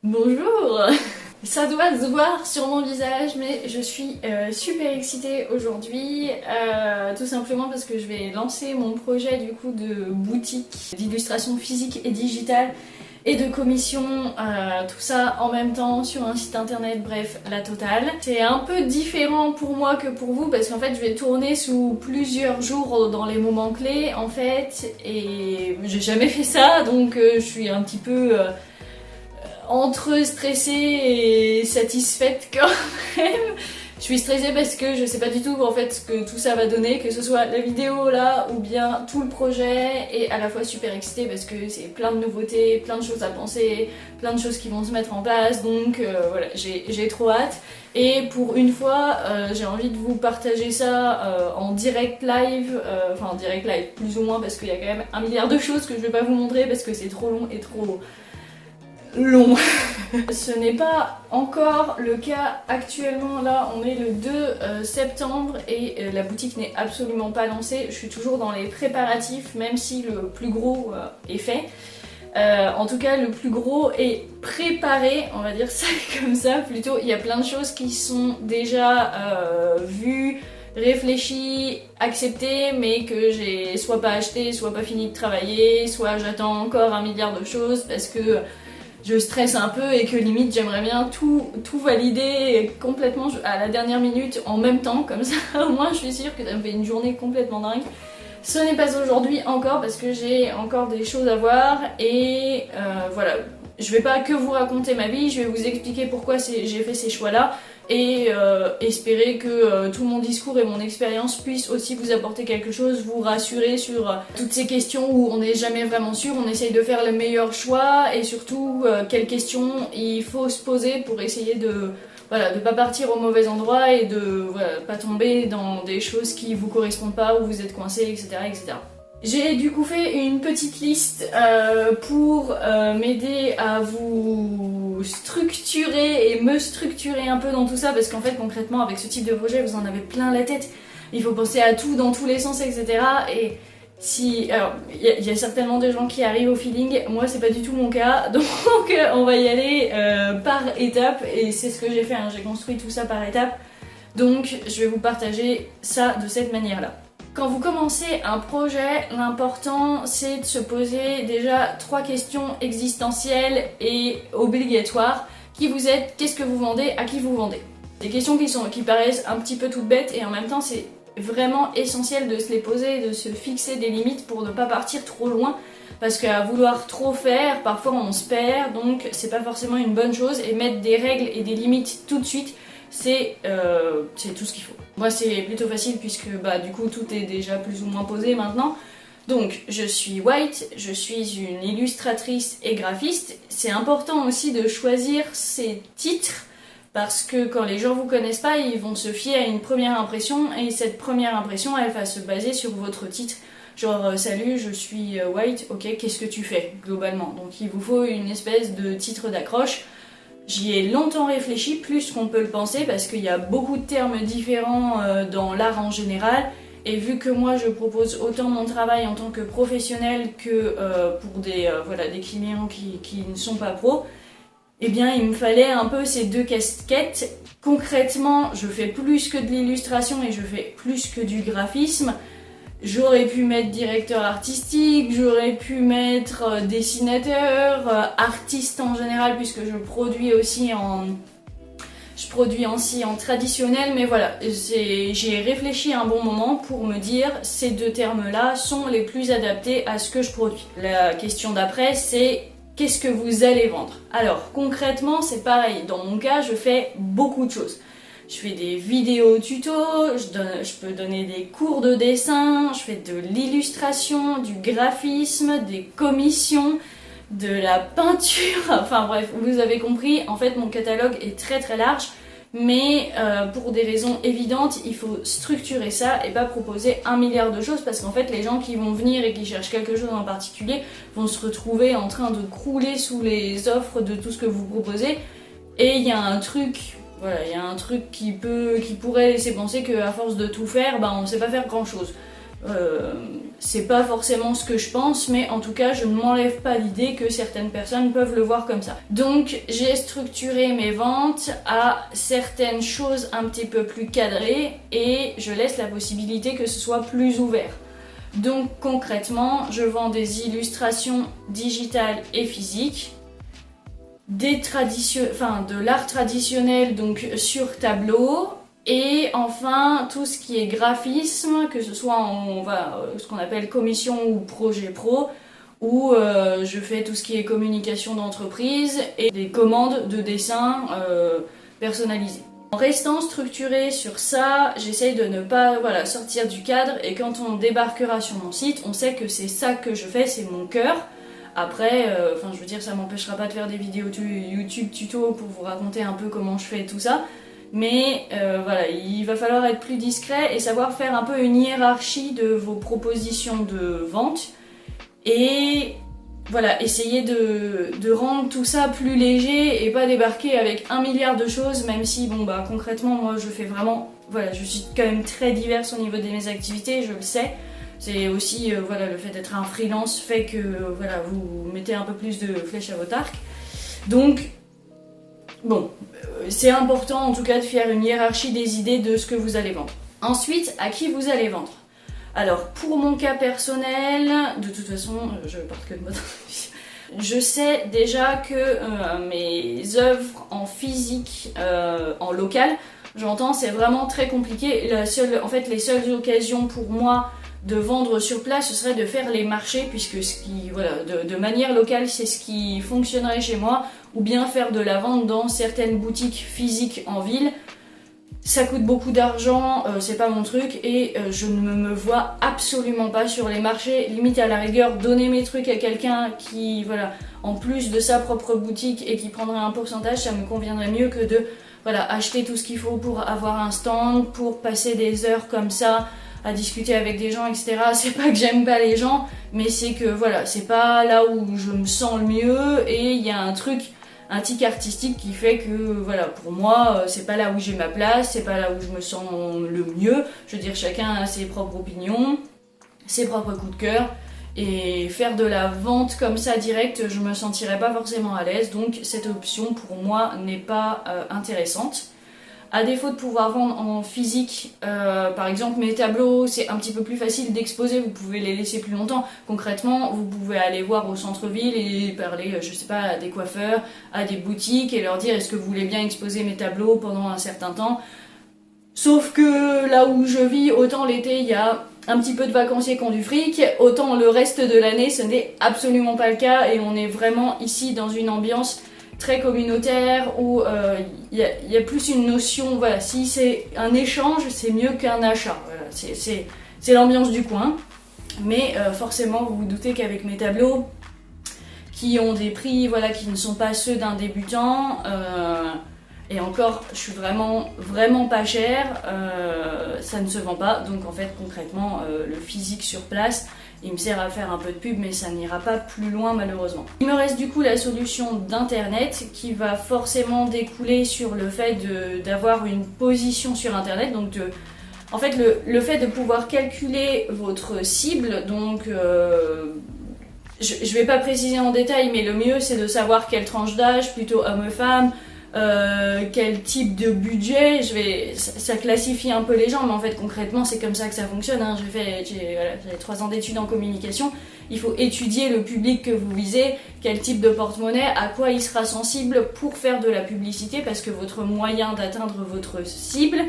Bonjour. Ça doit se voir sur mon visage, mais je suis super excitée aujourd'hui, tout simplement parce que je vais lancer mon projet du coup de boutique d'illustration physique et digitale et de commission, tout ça en même temps sur un site internet, bref, la totale. C'est un peu différent pour moi que pour vous parce qu'en fait je vais tourner sous plusieurs jours dans les moments clés en fait, et j'ai jamais fait ça, donc je suis un petit peu entre stressée et satisfaite quand même. Je suis stressée parce que je sais pas du tout en fait ce que tout ça va donner, que ce soit la vidéo là ou bien tout le projet, et à la fois super excitée parce que c'est plein de nouveautés, plein de choses à penser, plein de choses qui vont se mettre en place, donc voilà, j'ai trop hâte. Et pour une fois, j'ai envie de vous partager ça en direct live, enfin en direct live plus ou moins parce qu'il y a quand même un milliard de choses que je vais pas vous montrer parce que c'est trop long et trop long. Ce n'est pas encore le cas actuellement, là on est le 2 septembre et la boutique n'est absolument pas lancée. Je suis toujours dans les préparatifs même si le plus gros est fait. En tout cas le plus gros est préparé, on va dire ça comme ça plutôt. Il y a plein de choses qui sont déjà vues, réfléchies, acceptées, mais que j'ai soit pas acheté, soit pas fini de travailler, soit j'attends encore un milliard de choses parce que je stresse un peu et que limite j'aimerais bien tout valider complètement à la dernière minute en même temps, comme ça au moins je suis sûre que ça me fait une journée complètement dingue. Ce n'est pas aujourd'hui encore parce que j'ai encore des choses à voir et voilà, je vais pas que vous raconter ma vie, je vais vous expliquer pourquoi j'ai fait ces choix là et espérer que tout mon discours et mon expérience puissent aussi vous apporter quelque chose, vous rassurer sur toutes ces questions où on n'est jamais vraiment sûr, on essaye de faire le meilleur choix et surtout quelles questions il faut se poser pour essayer de voilà, de pas partir au mauvais endroit et de voilà, pas tomber dans des choses qui vous correspondent pas, où vous êtes coincé, etc. etc. J'ai du coup fait une petite liste pour m'aider à vous structurer et me structurer un peu dans tout ça parce qu'en fait concrètement avec ce type de projet vous en avez plein la tête, il faut penser à tout dans tous les sens, etc. Et si, alors il y a certainement des gens qui arrivent au feeling, moi c'est pas du tout mon cas, donc on va y aller par étapes et c'est ce que j'ai fait, hein. J'ai construit tout ça par étapes, donc je vais vous partager ça de cette manière là. Quand vous commencez un projet, l'important c'est de se poser déjà 3 questions existentielles et obligatoires. Qui vous êtes, qu'est-ce que vous vendez, à qui vous vendez. Des questions qui paraissent un petit peu toutes bêtes et en même temps c'est vraiment essentiel de se les poser, de se fixer des limites pour ne pas partir trop loin. Parce qu'à vouloir trop faire, parfois on se perd, donc c'est pas forcément une bonne chose. Et mettre des règles et des limites tout de suite, c'est tout ce qu'il faut. Moi c'est plutôt facile puisque bah du coup tout est déjà plus ou moins posé maintenant. Donc je suis White, je suis une illustratrice et graphiste. C'est important aussi de choisir ses titres parce que quand les gens vous connaissent pas, ils vont se fier à une première impression et cette première impression elle va se baser sur votre titre. Genre salut, je suis White, ok, qu'est-ce que tu fais globalement. Donc il vous faut une espèce de titre d'accroche. J'y ai longtemps réfléchi, plus qu'on peut le penser, parce qu'il y a beaucoup de termes différents dans l'art en général. Et vu que moi je propose autant mon travail en tant que professionnel que pour voilà, des clients qui ne sont pas pros, eh bien il me fallait un peu ces deux casquettes. Concrètement, je fais plus que de l'illustration et je fais plus que du graphisme. J'aurais pu mettre directeur artistique, j'aurais pu mettre dessinateur, artiste en général puisque je produis aussi en traditionnel, mais voilà, j'ai réfléchi un bon moment pour me dire ces deux termes-là sont les plus adaptés à ce que je produis. La question d'après c'est qu'est-ce que vous allez vendre? Alors concrètement c'est pareil, dans mon cas je fais beaucoup de choses. Je fais des vidéos tutos, je peux donner des cours de dessin, je fais de l'illustration, du graphisme, des commissions, de la peinture, enfin bref, vous avez compris, en fait mon catalogue est très très large, mais pour des raisons évidentes, il faut structurer ça et pas proposer un milliard de choses parce qu'en fait les gens qui vont venir et qui cherchent quelque chose en particulier vont se retrouver en train de crouler sous les offres de tout ce que vous proposez et il y a un truc... Voilà, il y a un truc qui pourrait laisser penser qu'à force de tout faire, bah, on ne sait pas faire grand chose. c'est pas forcément ce que je pense, mais en tout cas je ne m'enlève pas l'idée que certaines personnes peuvent le voir comme ça. Donc j'ai structuré mes ventes à certaines choses un petit peu plus cadrées et je laisse la possibilité que ce soit plus ouvert. Donc concrètement, je vends des illustrations digitales et physiques, de l'art traditionnel donc sur tableau, et enfin tout ce qui est graphisme, que ce soit en ce qu'on appelle commission ou projet pro, où je fais tout ce qui est communication d'entreprise et des commandes de dessin personnalisées. En restant structuré sur ça, j'essaye de ne pas sortir du cadre, et quand on débarquera sur mon site, on sait que c'est ça que je fais, c'est mon cœur. Après, je veux dire, ça m'empêchera pas de faire des vidéos YouTube tuto pour vous raconter un peu comment je fais tout ça. Mais il va falloir être plus discret et savoir faire un peu une hiérarchie de vos propositions de vente. Et voilà, essayer de rendre tout ça plus léger et pas débarquer avec 1 milliard de choses, même si, concrètement, moi je fais vraiment, je suis quand même très diverse au niveau de mes activités, je le sais. C'est aussi, le fait d'être un freelance fait que, vous mettez un peu plus de flèches à votre arc. Donc, c'est important en tout cas de faire une hiérarchie des idées de ce que vous allez vendre. Ensuite, à qui vous allez vendre? Alors, pour mon cas personnel, de toute façon, je porte que de mode. Je sais déjà que mes œuvres en physique, en local, j'entends, c'est vraiment très compliqué. Les seules occasions pour moi de vendre sur place, ce serait de faire les marchés, puisque de manière locale, c'est ce qui fonctionnerait chez moi, ou bien faire de la vente dans certaines boutiques physiques en ville. Ça coûte beaucoup d'argent, c'est pas mon truc, et je ne me vois absolument pas sur les marchés. Limite, à la rigueur, donner mes trucs à quelqu'un qui, en plus de sa propre boutique et qui prendrait un pourcentage, ça me conviendrait mieux que de acheter tout ce qu'il faut pour avoir un stand, pour passer des heures comme ça à discuter avec des gens, etc. C'est pas que j'aime pas les gens, mais c'est que c'est pas là où je me sens le mieux, et il y a un tic artistique qui fait que pour moi c'est pas là où j'ai ma place, c'est pas là où je me sens le mieux. Je veux dire, chacun a ses propres opinions, ses propres coups de cœur, et faire de la vente comme ça direct, je me sentirais pas forcément à l'aise, donc cette option pour moi n'est pas intéressante. À défaut de pouvoir vendre en physique, par exemple mes tableaux, c'est un petit peu plus facile d'exposer, vous pouvez les laisser plus longtemps. Concrètement, vous pouvez aller voir au centre-ville et parler, je sais pas, à des coiffeurs, à des boutiques, et leur dire est-ce que vous voulez bien exposer mes tableaux pendant un certain temps. Sauf que là où je vis, autant l'été il y a un petit peu de vacanciers qui ont du fric, autant le reste de l'année ce n'est absolument pas le cas, et on est vraiment ici dans une ambiance très communautaire où il y a plus une notion, si c'est un échange, c'est mieux qu'un achat. C'est l'ambiance du coin. Mais forcément, vous vous doutez qu'avec mes tableaux, qui ont des prix qui ne sont pas ceux d'un débutant, et encore, je suis vraiment, vraiment pas chère, ça ne se vend pas. Donc en fait, concrètement, le physique sur place, il me sert à faire un peu de pub, mais ça n'ira pas plus loin malheureusement. Il me reste du coup la solution d'internet, qui va forcément découler sur le fait d'avoir une position sur internet. Donc en fait, le fait de pouvoir calculer votre cible, donc je vais pas préciser en détail, mais le mieux c'est de savoir quelle tranche d'âge, plutôt homme-femme, quel type de budget. Ça classifie un peu les gens, mais en fait concrètement c'est comme ça que ça fonctionne, hein. J'ai 3 ans d'études en communication. Il faut étudier le public que vous visez, quel type de porte-monnaie, à quoi il sera sensible pour faire de la publicité, parce que votre moyen d'atteindre votre cible,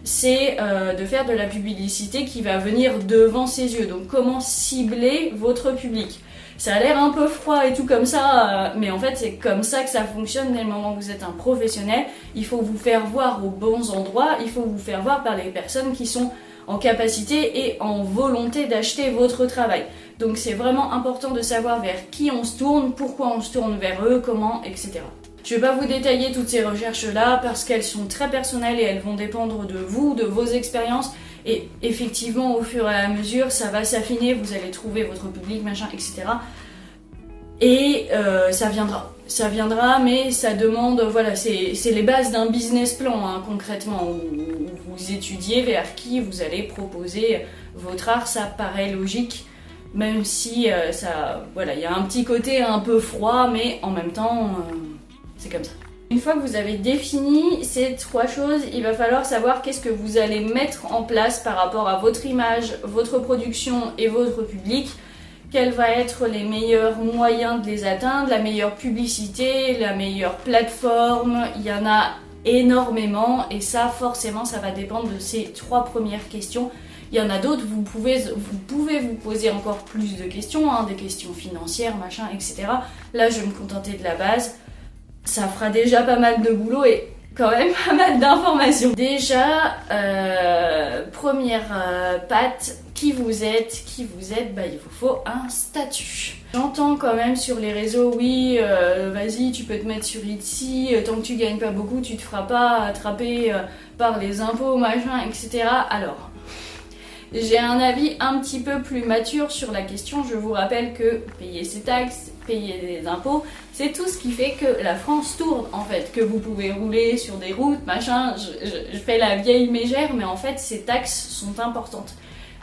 c'est de faire de la publicité qui va venir devant ses yeux. Donc comment cibler votre public? Ça a l'air un peu froid et tout comme ça, mais en fait c'est comme ça que ça fonctionne. Dès le moment où vous êtes un professionnel, il faut vous faire voir aux bons endroits, il faut vous faire voir par les personnes qui sont en capacité et en volonté d'acheter votre travail. Donc c'est vraiment important de savoir vers qui on se tourne, pourquoi on se tourne vers eux, comment, etc. Je ne vais pas vous détailler toutes ces recherches-là parce qu'elles sont très personnelles et elles vont dépendre de vous, de vos expériences. Et effectivement, au fur et à mesure, ça va s'affiner, vous allez trouver votre public, machin, etc. Et ça viendra, mais ça demande, c'est les bases d'un business plan, hein, concrètement, où vous étudiez vers qui vous allez proposer votre art, ça paraît logique, même si voilà, il y a un petit côté un peu froid, mais en même temps, c'est comme ça. Une fois que vous avez défini ces 3 choses, il va falloir savoir qu'est-ce que vous allez mettre en place par rapport à votre image, votre production et votre public. Quels vont être les meilleurs moyens de les atteindre, la meilleure publicité, la meilleure plateforme. Il y en a énormément et ça, forcément, ça va dépendre de ces 3 premières questions. Il y en a d'autres, vous pouvez vous poser encore plus de questions, hein, des questions financières, machin, etc. Là, je vais me contenter de la base. Ça fera déjà pas mal de boulot et quand même pas mal d'informations. Déjà, première patte, qui vous êtes, bah, il vous faut un statut. J'entends quand même sur les réseaux, oui, vas-y, tu peux te mettre sur Etsy, tant que tu gagnes pas beaucoup, tu te feras pas attraper par les impôts, machin, etc. Alors, j'ai un avis un petit peu plus mature sur la question. Je vous rappelle que payer ses taxes, payer des impôts, c'est tout ce qui fait que la France tourne en fait, que vous pouvez rouler sur des routes, machin, je fais la vieille mégère, mais en fait ces taxes sont importantes.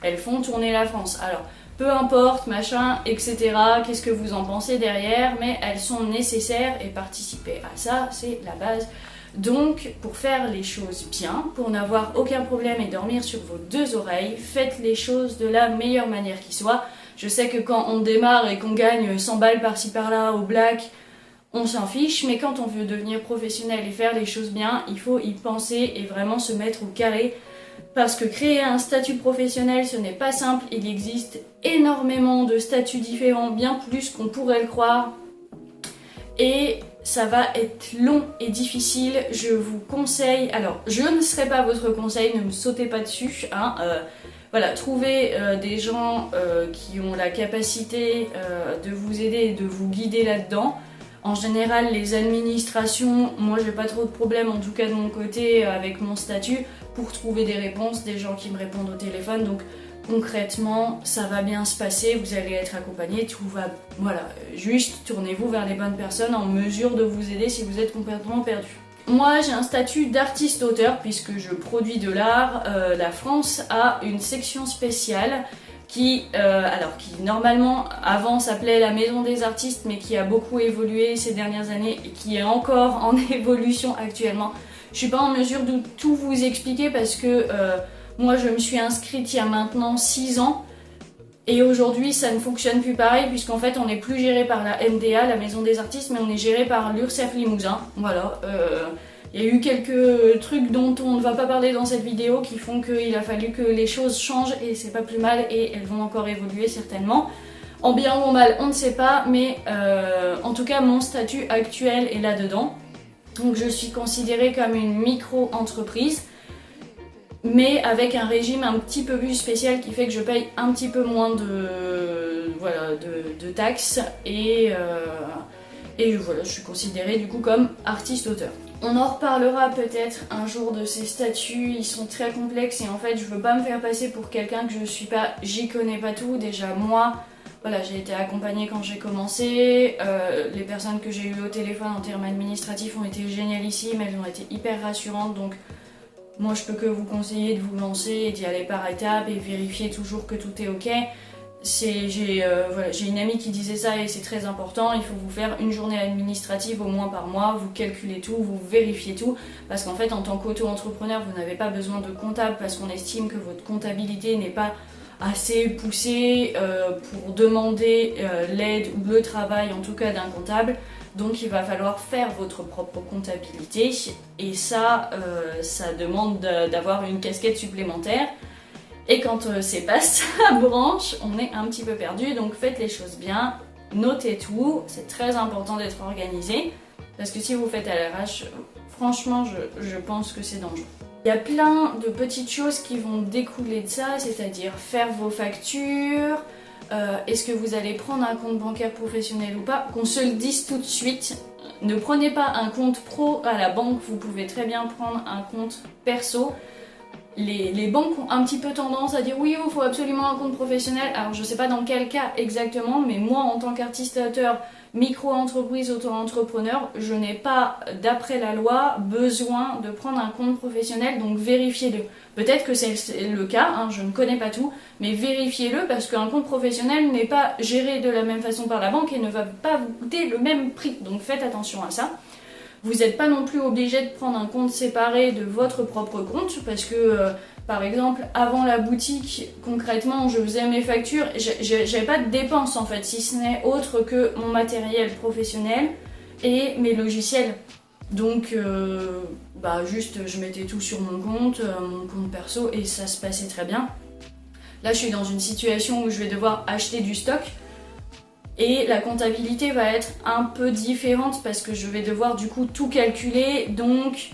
Elles font tourner la France. Alors, peu importe, machin, etc., qu'est-ce que vous en pensez derrière, mais elles sont nécessaires et participer à ça, c'est la base. Donc, pour faire les choses bien, pour n'avoir aucun problème et dormir sur vos 2 oreilles, faites les choses de la meilleure manière qui soit. Je sais que quand on démarre et qu'on gagne 100 balles par-ci par-là au black, on s'en fiche, mais quand on veut devenir professionnel et faire les choses bien, il faut y penser et vraiment se mettre au carré. Parce que créer un statut professionnel, ce n'est pas simple. Il existe énormément de statuts différents, bien plus qu'on pourrait le croire. Et ça va être long et difficile. Je vous conseille, alors je ne serai pas votre conseil, ne me sautez pas dessus, hein, voilà, trouvez des gens qui ont la capacité de vous aider et de vous guider là-dedans. En général, les administrations, moi j'ai pas trop de problèmes, en tout cas de mon côté, avec mon statut, pour trouver des réponses, des gens qui me répondent au téléphone. Donc concrètement, ça va bien se passer, vous allez être accompagné, tout va... Voilà, juste tournez-vous vers les bonnes personnes en mesure de vous aider si vous êtes complètement perdu. Moi, j'ai un statut d'artiste-auteur puisque je produis de l'art. La France a une section spéciale qui normalement avant s'appelait la Maison des Artistes, mais qui a beaucoup évolué ces dernières années et qui est encore en évolution actuellement. Je suis pas en mesure de tout vous expliquer parce que moi je me suis inscrite il y a maintenant 6 ans et aujourd'hui ça ne fonctionne plus pareil puisqu'en fait on n'est plus géré par la MDA, la Maison des Artistes, mais on est géré par l'URSSAF Limousin. Voilà. Il y a eu quelques trucs dont on ne va pas parler dans cette vidéo qui font qu'il a fallu que les choses changent et c'est pas plus mal et elles vont encore évoluer certainement. En bien ou en mal, on ne sait pas, mais en tout cas mon statut actuel est là-dedans. Donc je suis considérée comme une micro-entreprise, mais avec un régime un petit peu plus spécial qui fait que je paye un petit peu moins de taxes et voilà, je suis considérée du coup comme artiste-auteur. On en reparlera peut-être un jour de ces statuts, ils sont très complexes et en fait je veux pas me faire passer pour quelqu'un que je suis pas, j'y connais pas tout. Déjà moi, voilà, j'ai été accompagnée quand j'ai commencé, les personnes que j'ai eues au téléphone en termes administratifs ont été génialissimes, elles ont été hyper rassurantes, donc moi je peux que vous conseiller de vous lancer et d'y aller par étapes et vérifier toujours que tout est ok. J'ai une amie qui disait ça et c'est très important, il faut vous faire une journée administrative au moins par mois, vous calculez tout, vous vérifiez tout, parce qu'en fait en tant qu'auto-entrepreneur vous n'avez pas besoin de comptable parce qu'on estime que votre comptabilité n'est pas assez poussée pour demander l'aide ou le travail en tout cas d'un comptable. Donc il va falloir faire votre propre comptabilité et ça demande d'avoir une casquette supplémentaire. Et quand c'est pas sa branche, on est un petit peu perdu, donc faites les choses bien, notez tout, c'est très important d'être organisé, parce que si vous faites à l'arrache, franchement je pense que c'est dangereux. Il y a plein de petites choses qui vont découler de ça, c'est-à-dire faire vos factures, est-ce que vous allez prendre un compte bancaire professionnel ou pas, qu'on se le dise tout de suite, ne prenez pas un compte pro à la banque, vous pouvez très bien prendre un compte perso. Les banques ont un petit peu tendance à dire oui, il faut absolument un compte professionnel. Alors je sais pas dans quel cas exactement, mais moi en tant qu'artiste-auteur, micro-entreprise, auto-entrepreneur, je n'ai pas, d'après la loi, besoin de prendre un compte professionnel, donc vérifiez-le. Peut-être que c'est le cas, hein, je ne connais pas tout, mais vérifiez-le parce qu'un compte professionnel n'est pas géré de la même façon par la banque et ne va pas vous coûter le même prix, donc faites attention à ça. Vous n'êtes pas non plus obligé de prendre un compte séparé de votre propre compte parce que, par exemple, avant la boutique, concrètement, je faisais mes factures, j'avais pas de dépenses en fait, si ce n'est autre que mon matériel professionnel et mes logiciels. Donc, juste je mettais tout sur mon compte perso et ça se passait très bien. Là, je suis dans une situation où je vais devoir acheter du stock. Et la comptabilité va être un peu différente parce que je vais devoir du coup tout calculer, donc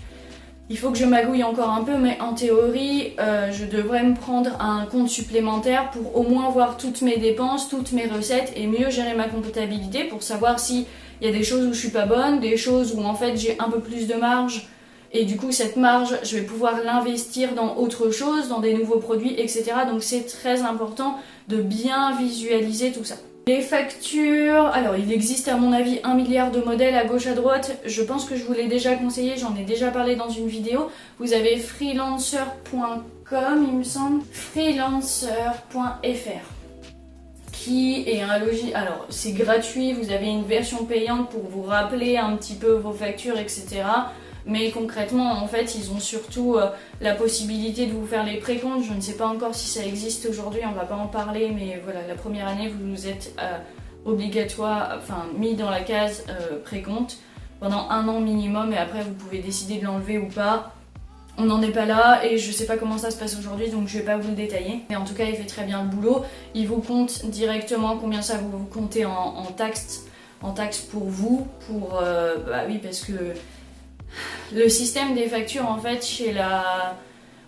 il faut que je magouille encore un peu, mais en théorie je devrais me prendre un compte supplémentaire pour au moins voir toutes mes dépenses, toutes mes recettes et mieux gérer ma comptabilité pour savoir s'il y a des choses où je suis pas bonne, des choses où en fait j'ai un peu plus de marge et du coup cette marge je vais pouvoir l'investir dans autre chose, dans des nouveaux produits, etc. Donc c'est très important de bien visualiser tout ça. Les factures, alors il existe à mon avis 1 milliard de modèles à gauche à droite, je pense que je vous l'ai déjà conseillé, j'en ai déjà parlé dans une vidéo. Vous avez freelancer.com il me semble, freelancer.fr qui est un logiciel, alors c'est gratuit, vous avez une version payante pour vous rappeler un petit peu vos factures, etc. Mais concrètement, en fait, ils ont surtout la possibilité de vous faire les précomptes. Je ne sais pas encore si ça existe aujourd'hui, on va pas en parler, mais voilà, la première année, vous êtes obligatoire, enfin mis dans la case précompte pendant 1 an minimum, et après vous pouvez décider de l'enlever ou pas. On n'en est pas là et je sais pas comment ça se passe aujourd'hui, donc je vais pas vous le détailler. Mais en tout cas, il fait très bien le boulot. Il vous compte directement combien ça vous comptez en taxes pour vous, oui, parce que le système des factures en fait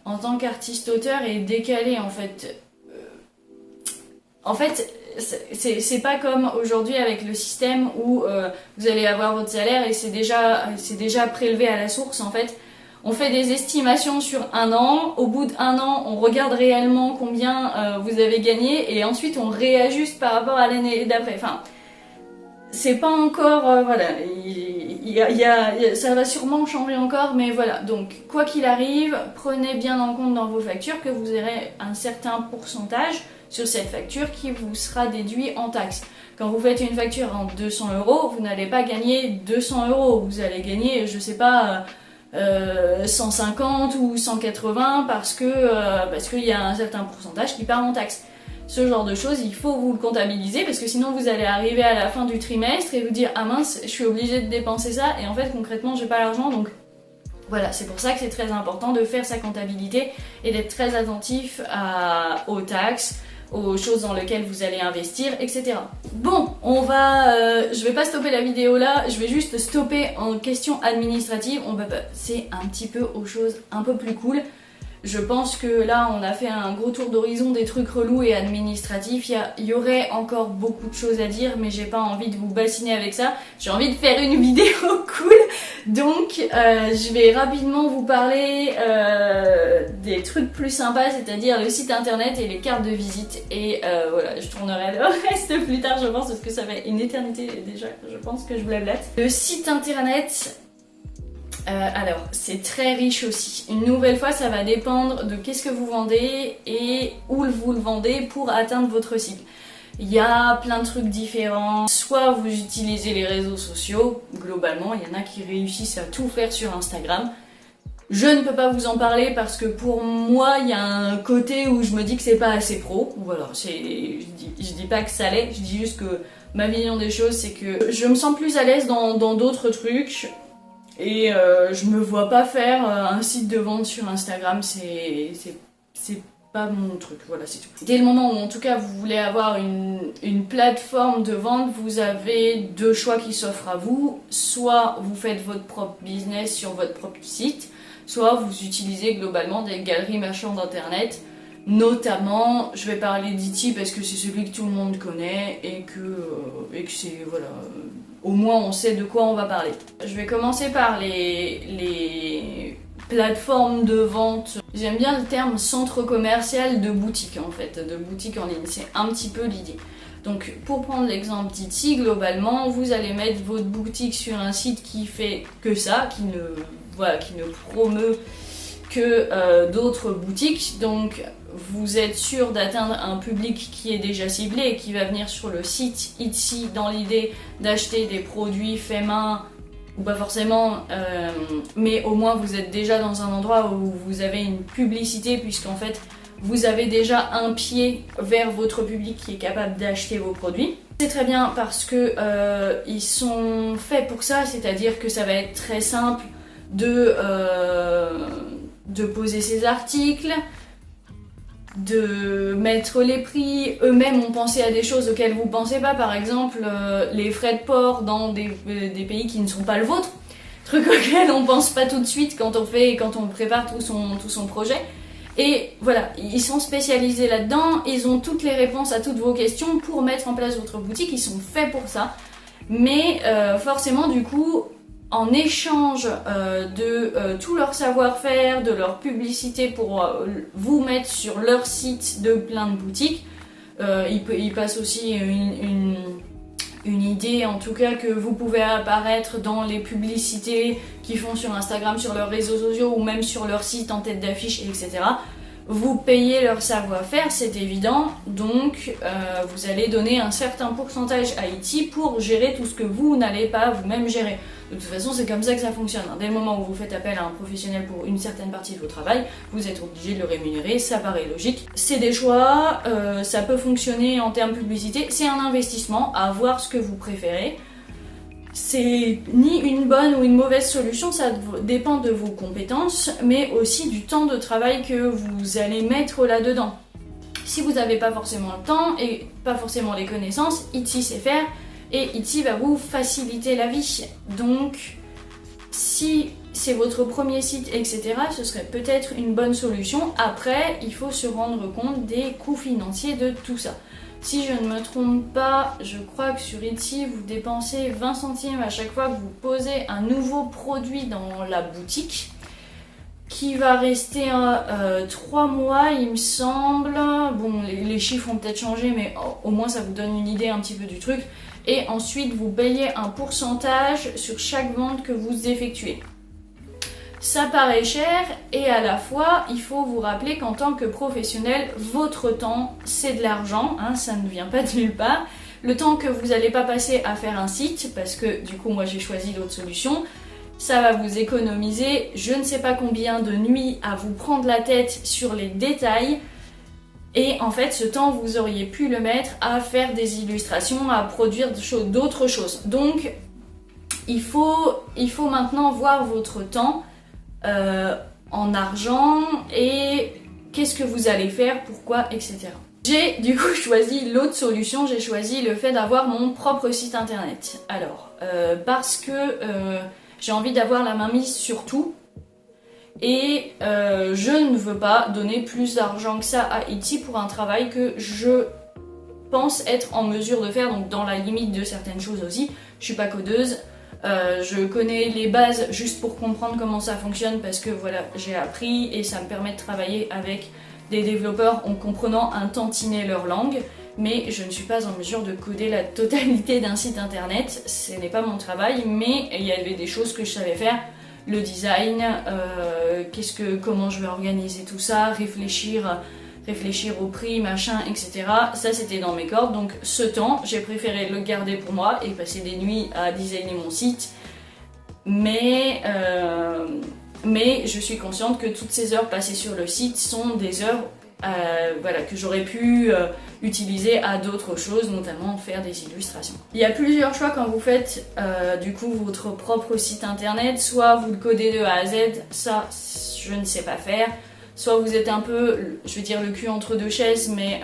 en tant qu'artiste-auteur est décalé en fait. C'est pas comme aujourd'hui avec le système où vous allez avoir votre salaire et c'est déjà prélevé à la source en fait. On fait des estimations sur 1 an, au bout d'1 an on regarde réellement combien vous avez gagné et ensuite on réajuste par rapport à l'année d'après. Enfin, c'est pas encore, voilà, ça va sûrement changer encore, mais voilà. Donc, quoi qu'il arrive, prenez bien en compte dans vos factures que vous aurez un certain pourcentage sur cette facture qui vous sera déduit en taxes. Quand vous faites une facture en 200 €, vous n'allez pas gagner 200 €, vous allez gagner, je sais pas, 150 ou 180 parce qu'il y a un certain pourcentage qui part en taxes. Ce genre de choses, il faut vous le comptabiliser parce que sinon vous allez arriver à la fin du trimestre et vous dire ah mince, je suis obligée de dépenser ça et en fait concrètement j'ai pas l'argent, donc voilà, c'est pour ça que c'est très important de faire sa comptabilité et d'être très attentif aux taxes, aux choses dans lesquelles vous allez investir, etc. Bon, je vais pas stopper la vidéo là, je vais juste stopper en questions administratives. On va passer un petit peu aux choses un peu plus cool. Je pense que là, on a fait un gros tour d'horizon des trucs relous et administratifs. Il y aurait encore beaucoup de choses à dire, mais j'ai pas envie de vous bassiner avec ça. J'ai envie de faire une vidéo cool. Donc, je vais rapidement vous parler des trucs plus sympas, c'est-à-dire le site internet et les cartes de visite. Et voilà, je tournerai le reste plus tard, je pense, parce que ça fait une éternité déjà. Je pense que je blablate. Le site internet... alors, c'est très riche aussi. Une nouvelle fois, ça va dépendre de qu'est-ce que vous vendez et où vous le vendez pour atteindre votre cible. Il y a plein de trucs différents. Soit vous utilisez les réseaux sociaux, globalement, il y en a qui réussissent à tout faire sur Instagram. Je ne peux pas vous en parler parce que pour moi, il y a un côté où je me dis que c'est pas assez pro. Voilà, je dis pas que ça l'est, je dis juste que ma vision des choses, c'est que je me sens plus à l'aise dans d'autres trucs. Et je me vois pas faire un site de vente sur Instagram, c'est pas mon truc, voilà, c'est tout. Dès le moment où en tout cas vous voulez avoir une plateforme de vente, vous avez 2 choix qui s'offrent à vous. Soit vous faites votre propre business sur votre propre site, soit vous utilisez globalement des galeries marchands d'internet. Notamment, je vais parler d'Ity parce que c'est celui que tout le monde connaît et que c'est, voilà, au moins on sait de quoi on va parler. Je vais commencer par les plateformes de vente. J'aime bien le terme centre commercial de boutique en fait, de boutique en ligne, c'est un petit peu l'idée. Donc pour prendre l'exemple d'Etsy, globalement vous allez mettre votre boutique sur un site qui fait que ça, qui ne promeut que d'autres boutiques, donc vous êtes sûr d'atteindre un public qui est déjà ciblé et qui va venir sur le site Etsy dans l'idée d'acheter des produits faits main ou pas forcément, mais au moins vous êtes déjà dans un endroit où vous avez une publicité, puisqu'en fait vous avez déjà un pied vers votre public qui est capable d'acheter vos produits. C'est très bien parce que ils sont faits pour ça, c'est-à-dire que ça va être très simple de poser ses articles, de mettre les prix. Eux-mêmes ont pensé à des choses auxquelles vous ne pensez pas, par exemple les frais de port dans des pays qui ne sont pas le vôtre, truc auquel on pense pas tout de suite quand on prépare tout son projet. Et voilà, ils sont spécialisés là-dedans, ils ont toutes les réponses à toutes vos questions pour mettre en place votre boutique, ils sont faits pour ça. Mais forcément, du coup, en échange de tout leur savoir-faire, de leur publicité pour vous mettre sur leur site de plein de boutiques, ils passent aussi une idée, en tout cas, que vous pouvez apparaître dans les publicités qu'ils font sur Instagram, sur leurs réseaux sociaux ou même sur leur site en tête d'affiche, etc. Vous payez leur savoir-faire, c'est évident, donc vous allez donner un certain pourcentage à Etsy pour gérer tout ce que vous n'allez pas vous-même gérer. De toute façon, c'est comme ça que ça fonctionne. Dès le moment où vous faites appel à un professionnel pour une certaine partie de votre travail, vous êtes obligé de le rémunérer, ça paraît logique. C'est des choix, ça peut fonctionner en termes publicité, c'est un investissement, à voir ce que vous préférez. C'est ni une bonne ou une mauvaise solution, ça dépend de vos compétences, mais aussi du temps de travail que vous allez mettre là-dedans. Si vous n'avez pas forcément le temps et pas forcément les connaissances, Etsy sait faire et Etsy va vous faciliter la vie. Donc, si c'est votre premier site, etc., ce serait peut-être une bonne solution. Après, il faut se rendre compte des coûts financiers de tout ça. Si je ne me trompe pas, je crois que sur Etsy, vous dépensez 20 centimes à chaque fois que vous posez un nouveau produit dans la boutique, qui va rester 3 mois, il me semble. Bon, les chiffres ont peut-être changé, mais au moins ça vous donne une idée un petit peu du truc. Et ensuite, vous payez un pourcentage sur chaque vente que vous effectuez. Ça paraît cher et à la fois, il faut vous rappeler qu'en tant que professionnel, votre temps, c'est de l'argent, hein, ça ne vient pas de nulle part. Le temps que vous n'allez pas passer à faire un site, parce que du coup, moi j'ai choisi l'autre solution, ça va vous économiser je ne sais pas combien de nuits à vous prendre la tête sur les détails. Et en fait, ce temps, vous auriez pu le mettre à faire des illustrations, à produire d'autres choses. Donc, il faut maintenant voir votre temps en argent et qu'est-ce que vous allez faire, pourquoi, etc. J'ai du coup choisi l'autre solution, j'ai choisi le fait d'avoir mon propre site internet. Alors, parce que j'ai envie d'avoir la main mise sur tout. Et je ne veux pas donner plus d'argent que ça à Etsy pour un travail que je pense être en mesure de faire, donc dans la limite de certaines choses aussi. Je suis pas codeuse, je connais les bases juste pour comprendre comment ça fonctionne parce que voilà, j'ai appris et ça me permet de travailler avec des développeurs en comprenant un tantinet leur langue. Mais je ne suis pas en mesure de coder la totalité d'un site internet, ce n'est pas mon travail, mais il y avait des choses que je savais faire. Le design, comment je vais organiser tout ça, réfléchir au prix, machin, etc. Ça c'était dans mes cordes, donc ce temps, j'ai préféré le garder pour moi et passer des nuits à designer mon site. Mais je suis consciente que toutes ces heures passées sur le site sont des heures que j'aurais pu utiliser à d'autres choses, notamment faire des illustrations. Il y a plusieurs choix quand vous faites du coup votre propre site internet, soit vous le codez de A à Z, ça je ne sais pas faire, soit vous êtes un peu, je vais dire le cul entre deux chaises, mais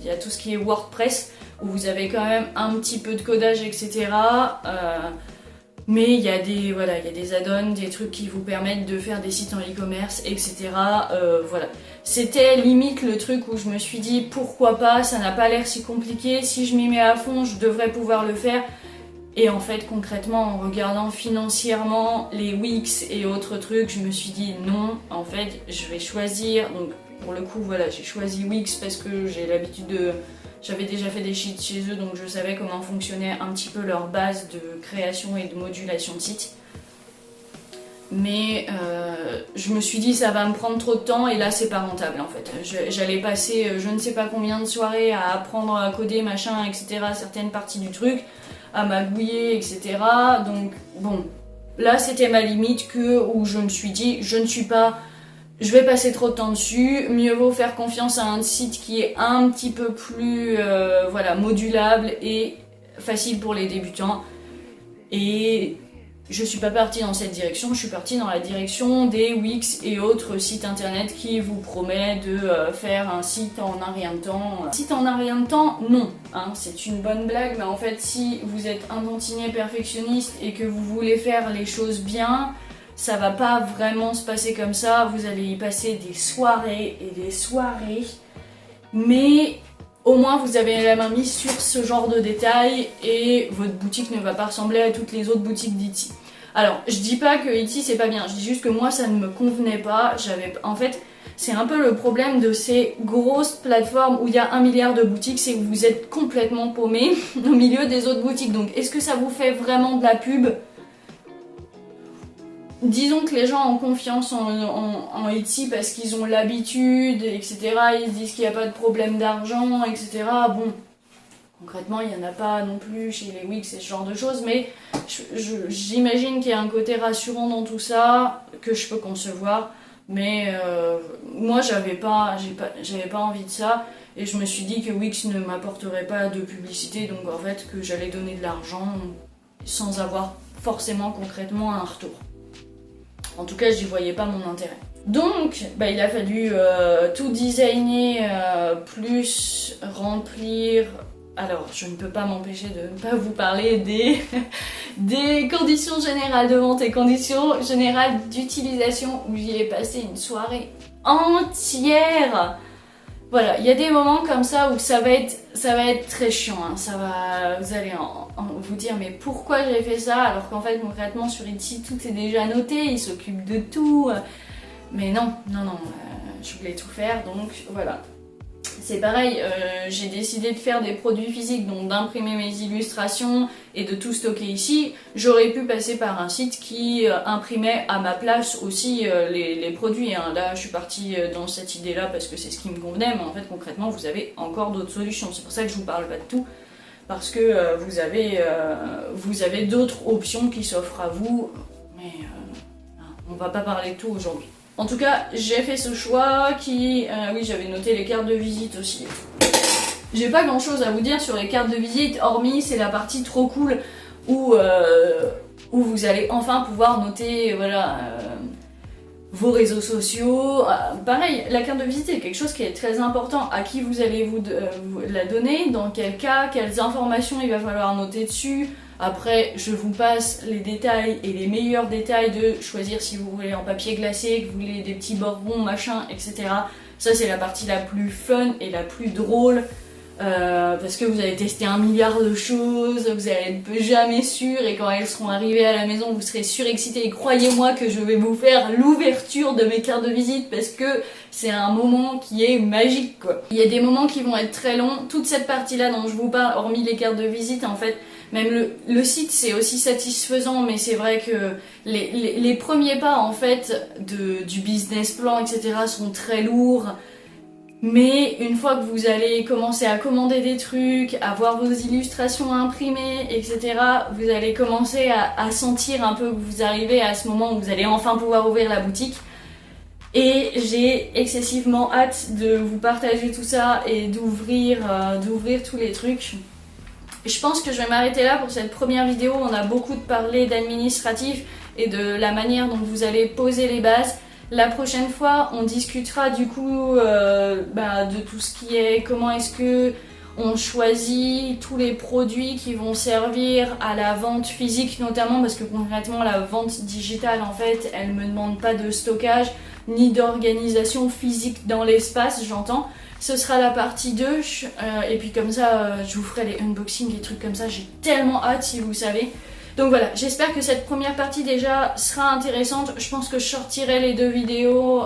il y a tout ce qui est WordPress, où vous avez quand même un petit peu de codage, etc. Mais il y a des add-ons, des trucs qui vous permettent de faire des sites en e-commerce, etc. Voilà. C'était limite le truc où je me suis dit pourquoi pas, ça n'a pas l'air si compliqué, si je m'y mets à fond, je devrais pouvoir le faire. Et en fait, concrètement, en regardant financièrement les Wix et autres trucs, je me suis dit non, en fait, je vais choisir. Donc pour le coup, voilà, j'ai choisi Wix parce que j'ai l'habitude J'avais déjà fait des sheets chez eux, donc je savais comment fonctionnait un petit peu leur base de création et de modulation de site. Mais je me suis dit ça va me prendre trop de temps et là c'est pas rentable en fait. J'allais passer je ne sais pas combien de soirées à apprendre à coder machin etc. certaines parties du truc, à magouiller etc. Donc bon, là c'était ma limite où je me suis dit je vais passer trop de temps dessus, mieux vaut faire confiance à un site qui est un petit peu plus voilà, modulable et facile pour les débutants. Et je suis pas partie dans cette direction, je suis partie dans la direction des Wix et autres sites internet qui vous promettent de faire un site en un rien de temps. Site en un rien de temps, non, hein, c'est une bonne blague, mais en fait si vous êtes un tantinet perfectionniste et que vous voulez faire les choses bien, ça va pas vraiment se passer comme ça, vous allez y passer des soirées et des soirées, mais au moins vous avez la main mise sur ce genre de détails et votre boutique ne va pas ressembler à toutes les autres boutiques d'Etsy. Alors, je dis pas que Etsy c'est pas bien, je dis juste que moi ça ne me convenait pas, en fait, c'est un peu le problème de ces grosses plateformes où il y a 1 milliard de boutiques, c'est que vous êtes complètement paumé au milieu des autres boutiques. Donc, est-ce que ça vous fait vraiment de la pub ? Disons que les gens ont confiance en Etsy parce qu'ils ont l'habitude, etc. Ils se disent qu'il n'y a pas de problème d'argent, etc. Bon, concrètement, il n'y en a pas non plus chez les Wix et ce genre de choses, mais j'imagine qu'il y a un côté rassurant dans tout ça, que je peux concevoir, mais moi, j'avais pas envie de ça, et je me suis dit que Wix ne m'apporterait pas de publicité, donc en fait, que j'allais donner de l'argent sans avoir forcément concrètement un retour. En tout cas, j'y voyais pas mon intérêt. Donc, il a fallu tout designer, plus remplir. Alors, je ne peux pas m'empêcher de ne pas vous parler des conditions générales de vente et conditions générales d'utilisation où j'y ai passé une soirée entière. Voilà, il y a des moments comme ça où ça va être très chiant, hein. Vous allez vous dire mais pourquoi j'ai fait ça alors qu'en fait concrètement sur Etsy tout est déjà noté, il s'occupe de tout. Mais non, je voulais tout faire donc voilà. C'est pareil, j'ai décidé de faire des produits physiques, donc d'imprimer mes illustrations et de tout stocker ici. J'aurais pu passer par un site qui imprimait à ma place aussi les produits, hein. Là, je suis partie dans cette idée-là parce que c'est ce qui me convenait, mais en fait, concrètement, vous avez encore d'autres solutions. C'est pour ça que je vous parle pas de tout, parce que vous avez d'autres options qui s'offrent à vous, mais on va pas parler de tout aujourd'hui. En tout cas, j'ai fait ce choix oui, j'avais noté les cartes de visite aussi. J'ai pas grand chose à vous dire sur les cartes de visite, hormis c'est la partie trop cool où vous allez enfin pouvoir noter vos réseaux sociaux. Pareil, la carte de visite est quelque chose qui est très important. À qui vous allez vous la donner, dans quel cas, quelles informations il va falloir noter dessus. Après, je vous passe les détails et les meilleurs détails de choisir si vous voulez en papier glacé, que vous voulez des petits bords ronds, machin, etc. Ça, c'est la partie la plus fun et la plus drôle. Parce que vous allez tester 1 milliard de choses, vous allez être jamais sûr et quand elles seront arrivées à la maison, vous serez surexcité. Et croyez-moi que je vais vous faire l'ouverture de mes cartes de visite parce que c'est un moment qui est magique, quoi. Il y a des moments qui vont être très longs. Toute cette partie-là dont je vous parle, hormis les cartes de visite, en fait, même le site c'est aussi satisfaisant, mais c'est vrai que les premiers pas en fait du business plan, etc. sont très lourds. Mais une fois que vous allez commencer à commander des trucs, à voir vos illustrations imprimées, etc., vous allez commencer à sentir un peu que vous arrivez à ce moment où vous allez enfin pouvoir ouvrir la boutique. Et j'ai excessivement hâte de vous partager tout ça et d'ouvrir tous les trucs. Je pense que je vais m'arrêter là pour cette première vidéo. On a beaucoup parlé d'administratif et de la manière dont vous allez poser les bases. La prochaine fois, on discutera du coup de tout ce qui est comment est-ce que on choisit tous les produits qui vont servir à la vente physique notamment, parce que concrètement la vente digitale en fait elle me demande pas de stockage ni d'organisation physique dans l'espace, j'entends. Ce sera la partie 2 et puis comme ça je vous ferai les unboxings et trucs comme ça, j'ai tellement hâte si vous savez. Donc voilà, j'espère que cette première partie déjà sera intéressante. Je pense que je sortirai les 2 vidéos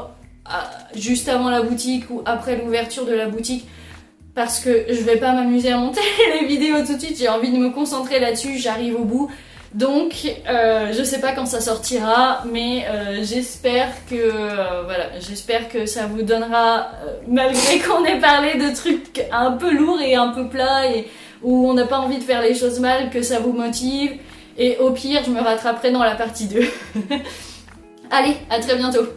juste avant la boutique ou après l'ouverture de la boutique. parce que je vais pas m'amuser à monter les vidéos tout de suite, j'ai envie de me concentrer là-dessus, j'arrive au bout. Donc je sais pas quand ça sortira, mais j'espère que voilà, j'espère que ça vous donnera, malgré qu'on ait parlé de trucs un peu lourds et un peu plats et où on n'a pas envie de faire les choses mal, que ça vous motive. Et au pire, je me rattraperai dans la partie 2. Allez, à très bientôt.